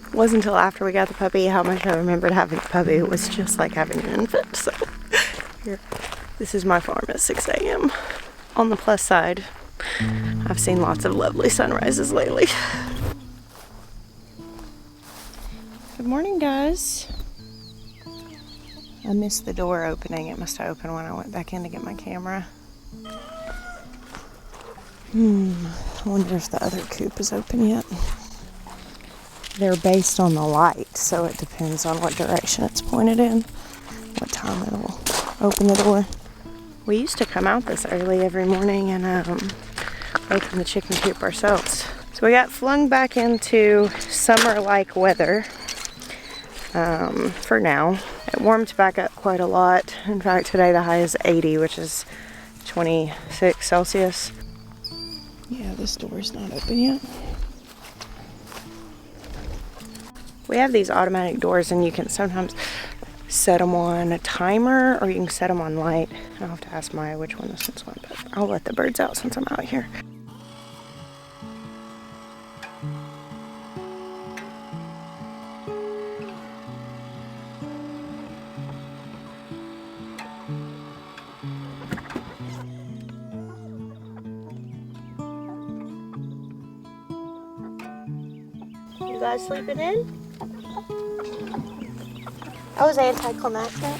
It wasn't until after we got the puppy how much I remembered having a puppy. It was just like having an infant. So here, this is my farm at 6 a.m. On the plus side, I've seen lots of lovely sunrises lately. Good morning, guys. I missed the door opening. It must have opened when I went back in to get my camera. I wonder if the other coop is open yet. They're based on the light, so it depends on what direction it's pointed in, what time it'll open the door. We used to come out this early every morning and open the chicken coop ourselves. So we got flung back into summer-like weather for now. It warmed back up quite a lot. In fact, today the high is 80, which is 26 Celsius. Yeah, this door's not open yet. We have these automatic doors, and you can sometimes set them on a timer or you can set them on light. I'll have to ask Maya which one this one's on, but I'll let the birds out since I'm out here. You guys sleeping in? That was anticlimactic.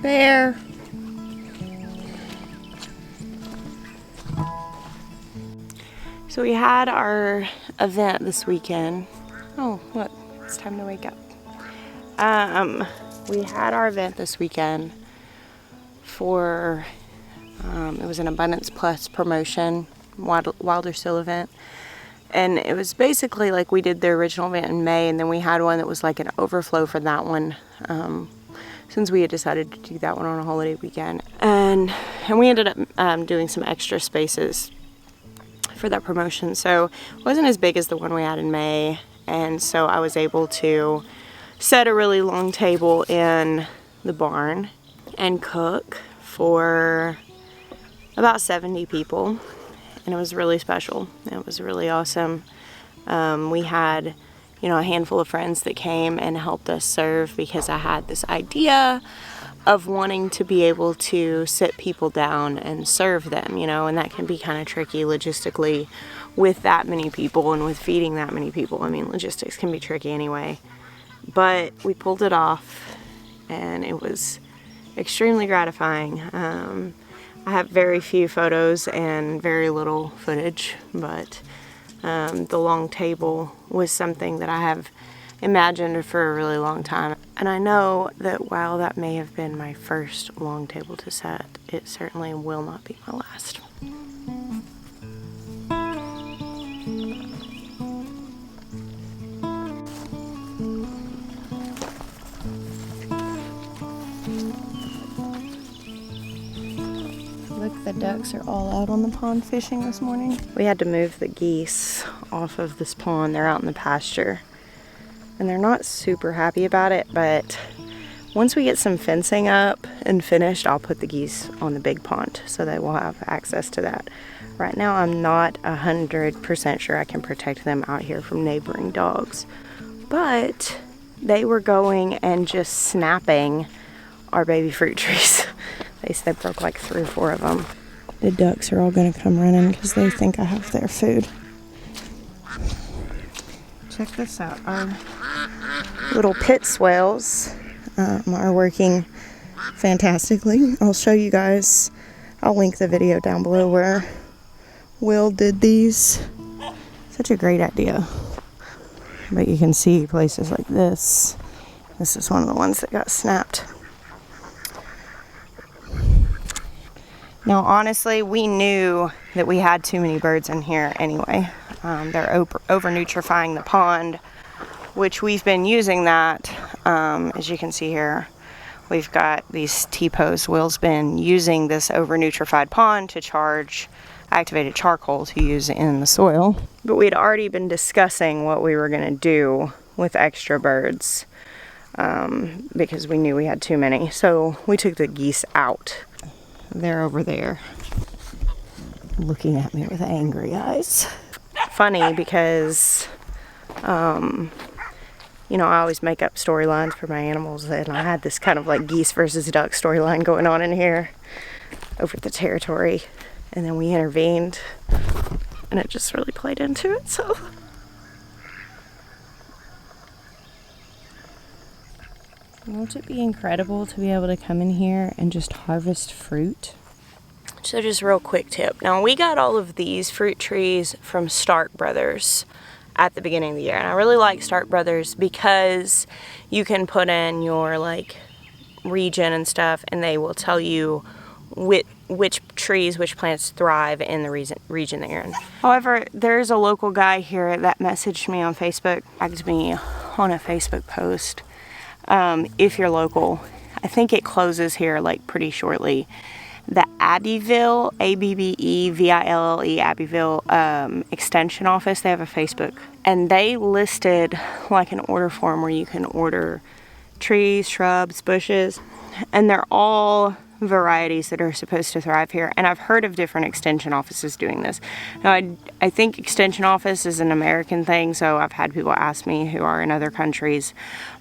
Bear. So we had our event this weekend. Oh, look, it's time to wake up. We had our event this weekend for, it was an Abundance Plus promotion, Wilder Still event. And it was basically like we did the original event in May, and then we had one that was like an overflow for that one, since we had decided to do that one on a holiday weekend. And we ended up doing some extra spaces for that promotion, so it wasn't as big as the one we had in May, and so I was able to set a really long table in the barn and cook for about 70 people, and it was really special. It was really awesome. We had, a handful of friends that came and helped us serve, because I had this idea of wanting to be able to sit people down and serve them, and that can be kind of tricky logistically with that many people and with feeding that many people. I mean, logistics can be tricky anyway, but we pulled it off and it was extremely gratifying. I have very few photos and very little footage, but the long table was something that I have imagined for a really long time. And I know that while that may have been my first long table to set, it certainly will not be my last. Look, the ducks are all out on the pond fishing this morning. We had to move the geese off of this pond. They're out in the pasture. And they're not super happy about it, but once we get some fencing up and finished, I'll put the geese on the big pond so they will have access to that. Right now, I'm not 100% sure I can protect them out here from neighboring dogs, but they were going and just snapping our baby fruit trees. They broke like 3 or 4 of them. The ducks are all gonna come running because they think I have their food. Check this out. Our little pit swales are working fantastically. I'll show you guys. I'll link the video down below where Will did these. Such a great idea. But you can see places like this. This is one of the ones that got snapped. Now, honestly, we knew that we had too many birds in here anyway. They're over nutrifying the pond, which we've been using that. As you can see here, we've got these T-posts. Will's been using this over nutrified pond to charge activated charcoal to use in the soil. But we'd already been discussing what we were going to do with extra birds because we knew we had too many. So we took the geese out. They're over there looking at me with angry eyes. Funny because you know, I always make up storylines for my animals, and I had this kind of like geese versus duck storyline going on in here over the territory, and then we intervened, and it just really played into it. So won't it be incredible to be able to come in here and just harvest fruit? So just real quick tip. Now, we got all of these fruit trees from Stark Brothers at the beginning of the year, and I really like Stark Brothers because you can put in your like region and stuff, and they will tell you which trees, which plants thrive in the region that you're in. However, there's a local guy here that messaged me on Facebook, tagged me on a Facebook post. If you're local, I think it closes here like pretty shortly. The Abbeville, Abbeville, Abbeville extension office, they have a Facebook, and they listed like an order form where you can order trees, shrubs, bushes, and they're all varieties that are supposed to thrive here. And I've heard of different extension offices doing this. Now, I think extension office is an American thing, so I've had people ask me who are in other countries.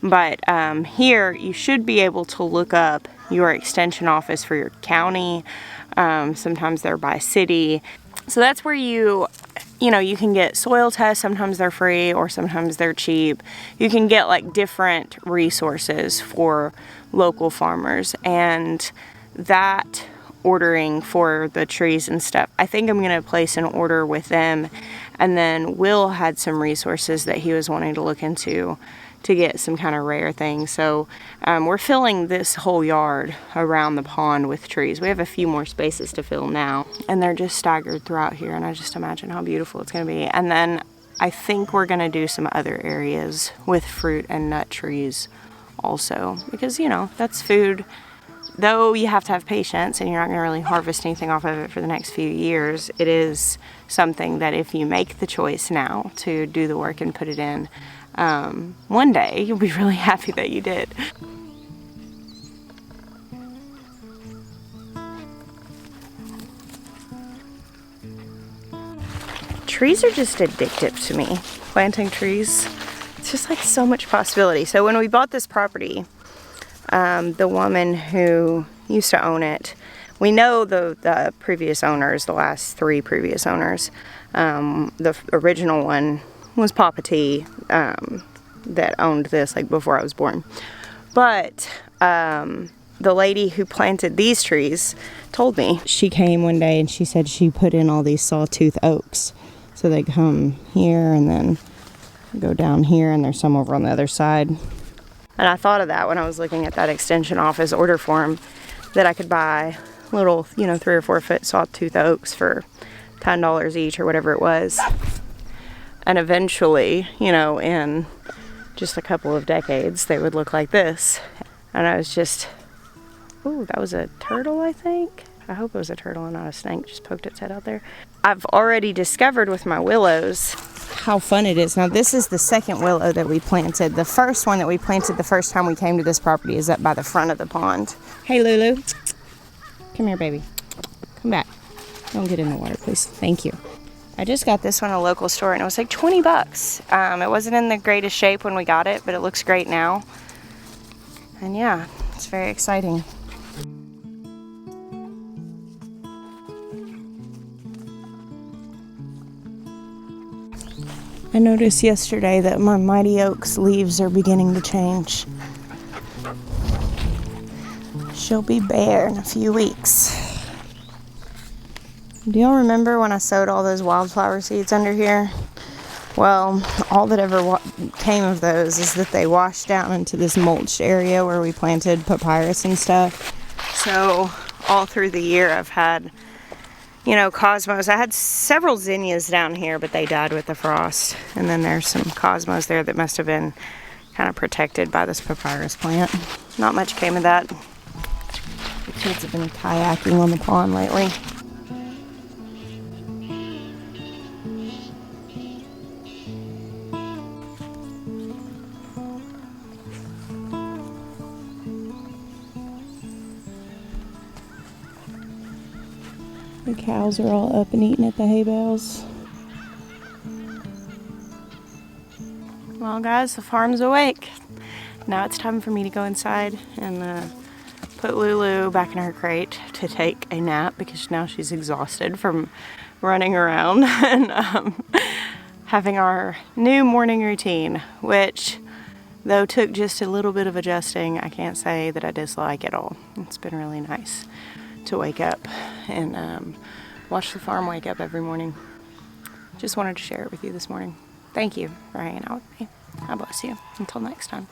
But here, you should be able to look up your extension office for your county. Sometimes they're by city. So that's where you can get soil tests. Sometimes they're free or sometimes they're cheap. You can get like different resources for local farmers, and that ordering for the trees and stuff, I think I'm going to place an order with them. And then Will had some resources that he was wanting to look into to get some kind of rare things. So we're filling this whole yard around the pond with trees. We have a few more spaces to fill now, and they're just staggered throughout here, and I just imagine how beautiful it's going to be. And then I think we're going to do some other areas with fruit and nut trees also, because that's food. Though you have to have patience and you're not going to really harvest anything off of it for the next few years, it is something that if you make the choice now to do the work and put it in, one day you'll be really happy that you did. Trees are just addictive to me. Planting trees, it's just like so much possibility. So when we bought this property, the woman who used to own it, we know the previous owners, the last 3 previous owners. The original one was Papa T, that owned this like before I was born. But the lady who planted these trees told me, she came one day and she said she put in all these sawtooth oaks. So they come here and then go down here, and there's some over on the other side. And I thought of that when I was looking at that extension office order form, that I could buy little, 3 or 4 foot sawtooth oaks for $10 each or whatever it was. And eventually, in just a couple of decades, they would look like this. And I was just, ooh, that was a turtle, I think. I hope it was a turtle and not a snake, just poked its head out there. I've already discovered with my willows how fun it is. Now, this is the second willow that we planted. The first one that we planted the first time we came to this property is up by the front of the pond. Hey, Lulu. Come here, baby. Come back. Don't get in the water, please. Thank you. I just got this one at a local store, and it was like $20. It wasn't in the greatest shape when we got it, but it looks great now. And yeah, it's very exciting. I noticed yesterday that my mighty oak's leaves are beginning to change. She'll be bare in a few weeks. Do y'all remember when I sowed all those wildflower seeds under here? Well, all that ever came of those is that they washed down into this mulched area where we planted papyrus and stuff. So all through the year I've had, you know, cosmos. I had several zinnias down here, but they died with the frost. And then there's some cosmos there that must have been kind of protected by this papyrus plant. Not much came of that. The kids have been kayaking on the pond lately. The cows are all up and eating at the hay bales. Well, guys, the farm's awake. Now it's time for me to go inside and put Lulu back in her crate to take a nap because now she's exhausted from running around and having our new morning routine, which, though took just a little bit of adjusting, I can't say that I dislike at all. It's been really nice to wake up and watch the farm wake up every morning. Just wanted to share it with you this morning. Thank you for hanging out with me. God bless you. Until next time.